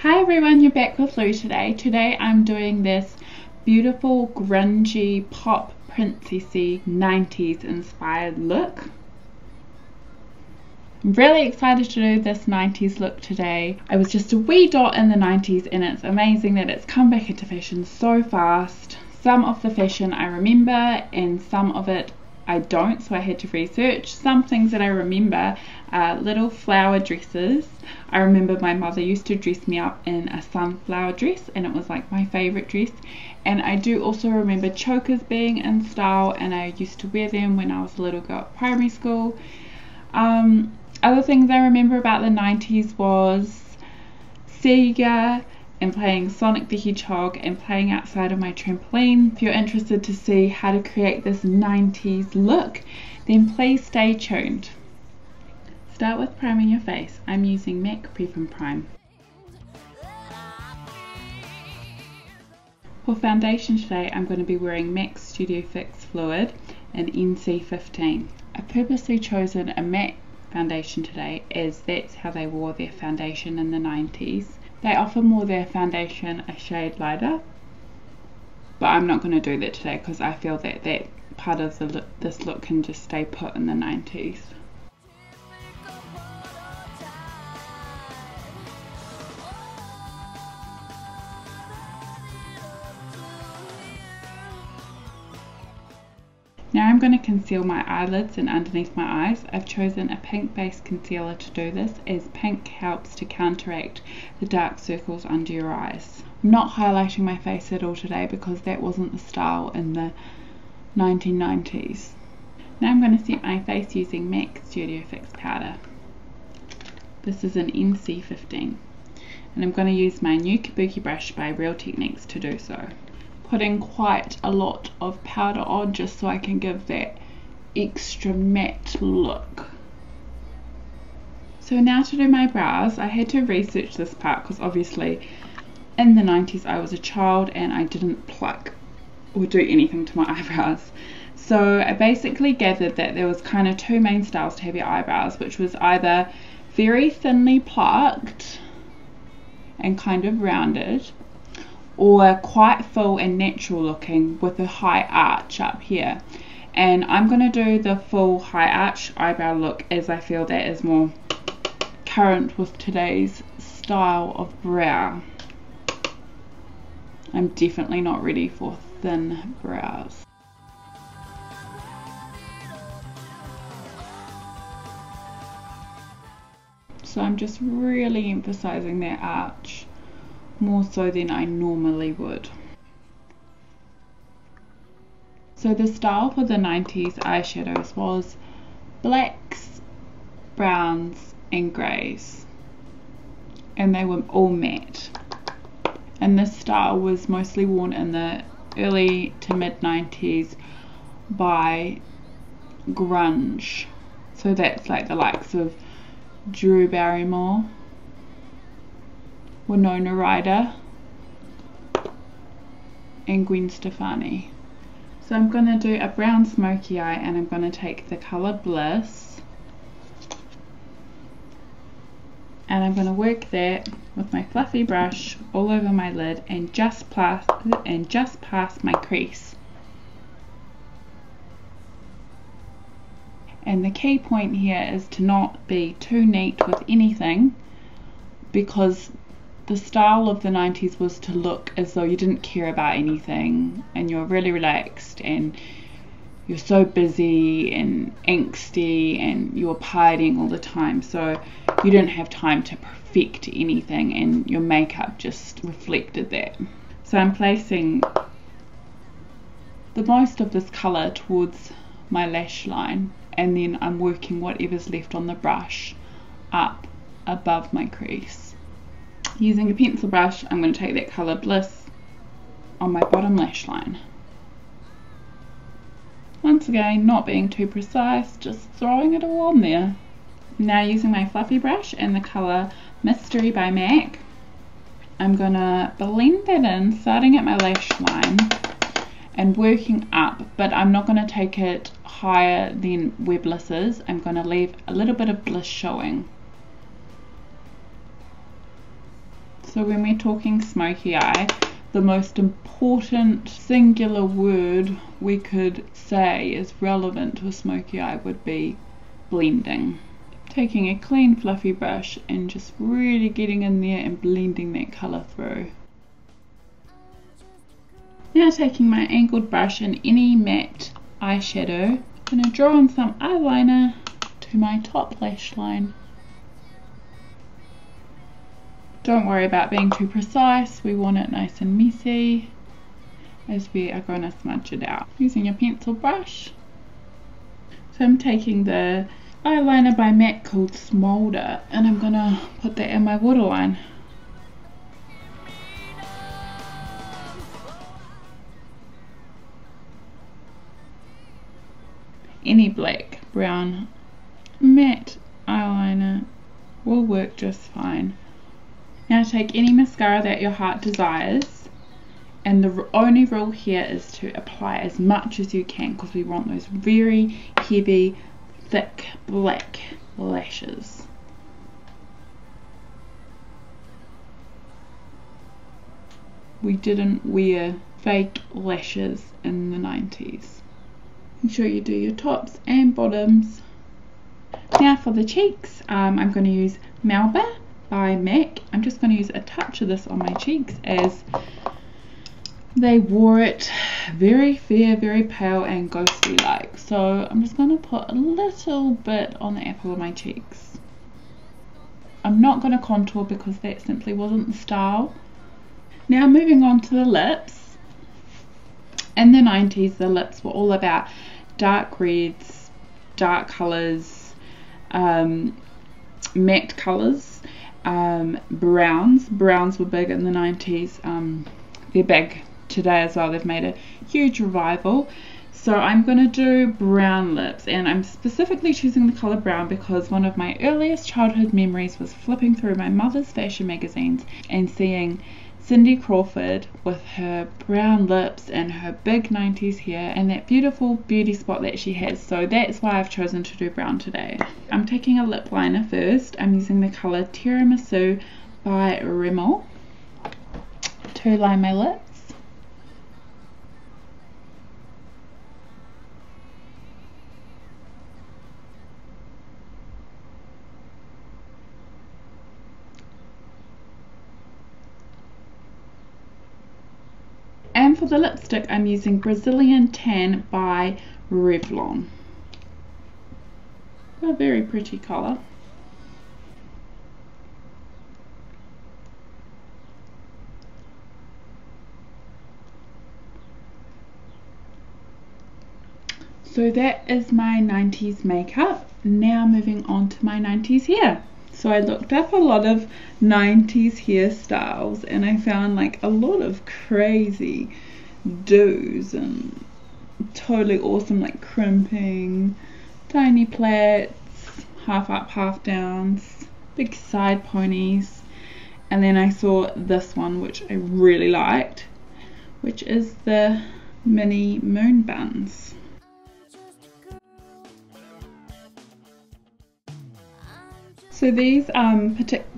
Hi everyone, you're back with Lou today. Today I'm doing this beautiful grungy pop princessy 90s inspired look. I'm really excited to do this 90s look today. I was just a wee dot in the 90s and it's amazing that it's come back into fashion so fast. Some of the fashion I remember and some of it I don't, so I had to research. Some things that I remember are little flower dresses. I remember my mother used to dress me up in a sunflower dress and it was like my favourite dress. And I do also remember chokers being in style and I used to wear them when I was a little girl at primary school. Other things I remember about the 90s was Sega and playing Sonic the Hedgehog and playing outside of my trampoline. If you're interested to see how to create this 90s look, then please stay tuned. Start with priming your face. I'm using MAC Prep and Prime. For foundation today, I'm going to be wearing MAC Studio Fix Fluid in NC15. I've purposely chosen a matte foundation today as that's how they wore their foundation in the 90s. They often wore their foundation a shade lighter, but I'm not going to do that today because I feel that that part of this look can just stay put in the 90s. Now I'm going to conceal my eyelids and underneath my eyes. I've chosen a pink based concealer to do this as pink helps to counteract the dark circles under your eyes. I'm not highlighting my face at all today because that wasn't the style in the 1990s. Now I'm going to set my face using MAC Studio Fix powder. This is an NC15 and I'm going to use my new kabuki brush by Real Techniques to do so. Putting quite a lot of powder on just so I can give that extra matte look. So now to do my brows, I had to research this part because obviously in the 90s I was a child and I didn't pluck or do anything to my eyebrows. So I basically gathered that there was kind of two main styles to have your eyebrows, which was either very thinly plucked and kind of rounded, or quite full and natural looking with a high arch up here. And I'm going to do the full high arch eyebrow look as I feel that is more current with today's style of brow. I'm definitely not ready for thin brows. So I'm just really emphasizing that arch, more so than I normally would. So the style for the 90s eyeshadows was blacks, browns and greys, and they were all matte. And this style was mostly worn in the early to mid 90s by grunge. So that's like the likes of Barrymore, Winona Ryder and Gwen Stefani. So I'm going to do a brown smoky eye and I'm going to take the colour Bliss and I'm going to work that with my fluffy brush all over my lid and just past my crease. And the key point here is to not be too neat with anything, because the style of the 90s was to look as though you didn't care about anything and you're really relaxed and you're so busy and angsty and you're partying all the time, so you didn't have time to perfect anything and your makeup just reflected that. So I'm placing the most of this colour towards my lash line and then I'm working whatever's left on the brush up above my crease. Using a pencil brush, I'm going to take that colour Bliss on my bottom lash line. Once again, not being too precise, just throwing it all on there. Now using my fluffy brush and the colour Mystery by MAC, I'm going to blend that in, starting at my lash line and working up, but I'm not going to take it higher than where Bliss is. I'm going to leave a little bit of Bliss showing. So when we're talking smoky eye, the most important singular word we could say is relevant to a smoky eye would be blending. Taking a clean fluffy brush and just really getting in there and blending that colour through. Now taking my angled brush and any matte eyeshadow, I'm going to draw on some eyeliner to my top lash line. Don't worry about being too precise, we want it nice and messy as we are going to smudge it out. Using your pencil brush. So I'm taking the eyeliner by MAC called Smolder and I'm going to put that in my waterline. Any black, brown, matte eyeliner will work just fine. Now take any mascara that your heart desires, and the only rule here is to apply as much as you can because we want those very heavy, thick, black lashes. We didn't wear fake lashes in the 90s. Make sure you do your tops and bottoms. Now for the cheeks, I'm going to use MELBA by MAC. I'm just going to use a touch of this on my cheeks as they wore it very fair, very pale and ghostly like. So I'm just going to put a little bit on the apple of my cheeks. I'm not going to contour because that simply wasn't the style. Now moving on to the lips. In the 90s, the lips were all about dark reds, dark colours, matte colours, browns. Browns were big in the 90s. They're big today as well. They've made a huge revival. So I'm going to do brown lips, and I'm specifically choosing the colour brown because one of my earliest childhood memories was flipping through my mother's fashion magazines and seeing Cindy Crawford with her brown lips and her big 90s hair and that beautiful beauty spot that she has. So that's why I've chosen to do brown today. I'm taking a lip liner first. I'm using the colour Tiramisu by RIMMEL to line my lips. And for the lipstick, I'm using Brazilian Tan by Revlon. A very pretty colour. So that is my 90s makeup. Now moving on to my 90s hair. So I looked up a lot of 90s hairstyles and I found like a lot of crazy do's and totally awesome, like crimping, tiny plaits, half up, half downs, big side ponies. And then I saw this one which I really liked, which is the mini moon buns. So these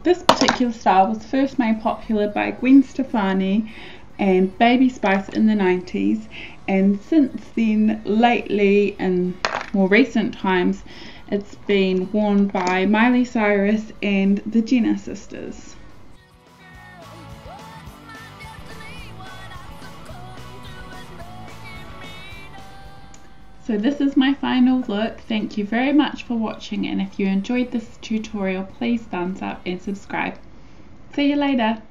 this particular style was first made popular by Gwen Stefani and Baby Spice in the 90s, and since then, lately and more recent times, it's been worn by Miley Cyrus and the Jenner sisters. So this is my final look. Thank you very much for watching, and if you enjoyed this tutorial, please thumbs up and subscribe. See you later.